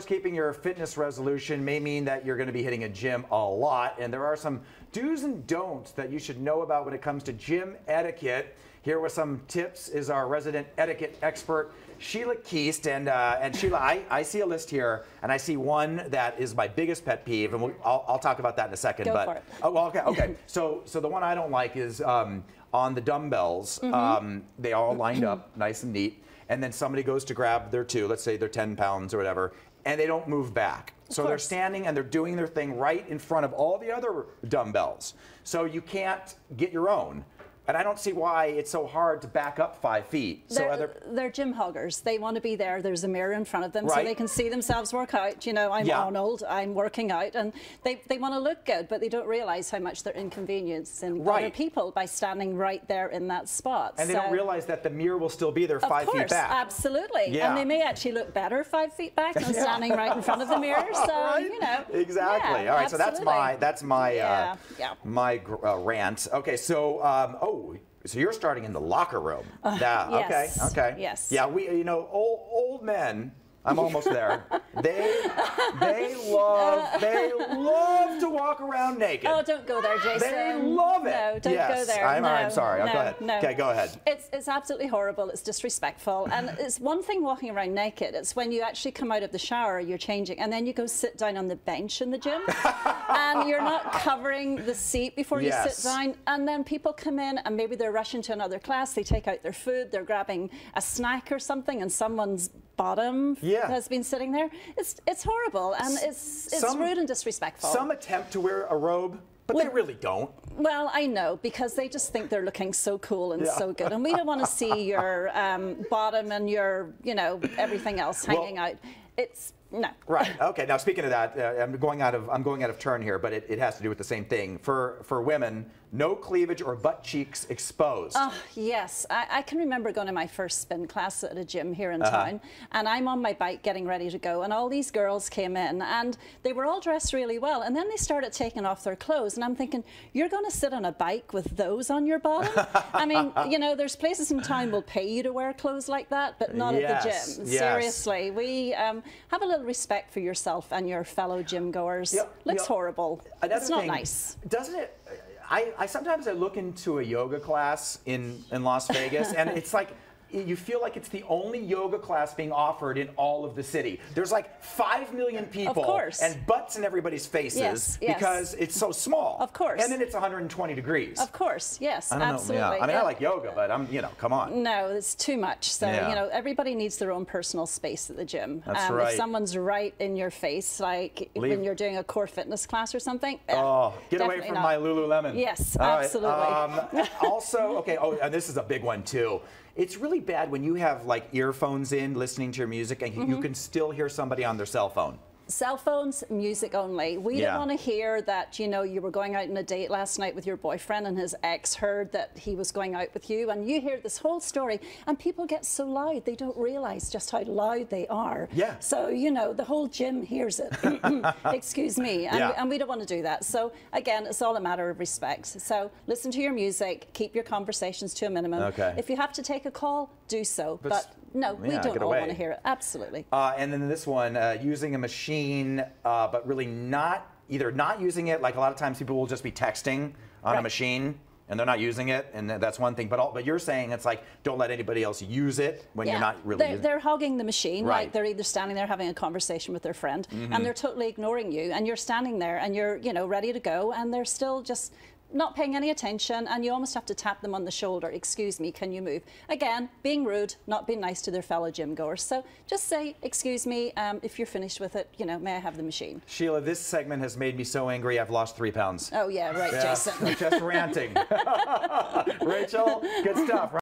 course, keeping your fitness resolution may mean that you're going to be hitting a gym a lot, and there are some do's and don'ts that you should know about when it comes to gym etiquette. Here with some tips is our resident etiquette expert, Sheila Keast. And Sheila, I see a list here, and I see one that is my biggest pet peeve, and I'll talk about that in a second. Go for it. Oh, well, okay. So the one I don't like is on the dumbbells. They all lined up nice and neat, and then somebody goes to grab their let's say they're 10 pounds or whatever, and they don't move back. So they're standing and they're doing their thing right in front of all the other dumbbells. So you can't get your own. And I don't see why it's so hard to back up 5 feet. They're gym hoggers. They want to be there. There's a mirror in front of them so they can see themselves work out. You know, I'm Arnold, I'm working out. And they want to look good, but they don't realize how much they're inconveniencing other people by standing right there in that spot. And they don't realize that the mirror will still be there 5 feet back. Absolutely. Yeah. And they may actually look better 5 feet back than standing right in front of the mirror. So, you know. Exactly. All right, so that's my rant. Okay, so so you're starting in the locker room. Yes. Okay. Yes. Yeah, old men. I'm almost there. They love to walk around naked. Oh, don't go there, Jason. They love it. No, don't go there. I'm sorry. Go ahead. No. Okay, go ahead. It's absolutely horrible. It's disrespectful. And it's one thing walking around naked. It's when you actually come out of the shower, you're changing, and then you go sit down on the bench in the gym, and you're not covering the seat before you sit down. And then people come in, and maybe they're rushing to another class. They take out their food. They're grabbing a snack or something, and someone's bottom has been sitting there. It's horrible, and it's rude and disrespectful. Some attempt to wear a robe, but they really don't. Well, I know, because they just think they're looking so cool and so good, and we don't want to see your bottom and your, everything else hanging out. No. Right. Okay. Now, speaking of that, I'm going out of turn here, but it has to do with the same thing. For women, no cleavage or butt cheeks exposed. Oh, yes. I can remember going to my first spin class at a gym here in town, and I'm on my bike getting ready to go, and all these girls came in, and they were all dressed really well, and then they started taking off their clothes, and I'm thinking, you're going to sit on a bike with those on your bottom? I mean, there's places in town will pay you to wear clothes like that, but not at the gym. Yes. Seriously. We have a little respect for yourself and your fellow gym goers. Looks horrible. It's not nice. Doesn't it? Sometimes I look into a yoga class in Las Vegas, and it's like, you feel like it's the only yoga class being offered in all of the city. There's like 5 million people and butts in everybody's faces because it's so small. Of course. And then it's 120 degrees. Of course, yes, absolutely. I mean, I like yoga, but come on. No, it's too much. So, everybody needs their own personal space at the gym. That's right. If someone's right in your face, like when you're doing a core fitness class or something, get away from my Lululemon. Yes, absolutely. Also, and this is a big one too. It's really bad when you have like earphones in listening to your music and you can still hear somebody on their cell phone. Cell phones, music only. We don't want to hear that, you were going out on a date last night with your boyfriend and his ex heard that he was going out with you, and you hear this whole story, and people get so loud, they don't realize just how loud they are. Yeah. So, the whole gym hears it. Excuse me. And we don't want to do that. So, again, it's all a matter of respect. So, listen to your music, keep your conversations to a minimum. Okay. If you have to take a call, do so. But no, we don't all want to hear it. Absolutely. And then this one, using a machine, but really either not using it. Like a lot of times people will just be texting on a machine and they're not using it, and that's one thing. But you're saying it's like, don't let anybody else use it when you're not really using it. They're hogging the machine. Like they're either standing there having a conversation with their friend and they're totally ignoring you, and you're standing there and you're ready to go, and they're still just not paying any attention, and you almost have to tap them on the shoulder. Excuse me, can you move? Again, being rude, not being nice to their fellow gym goers. So just say, excuse me, if you're finished with it, may I have the machine? Sheila, this segment has made me so angry I've lost 3 pounds. Oh yeah, right, Jason. Just ranting. Rachel, good stuff.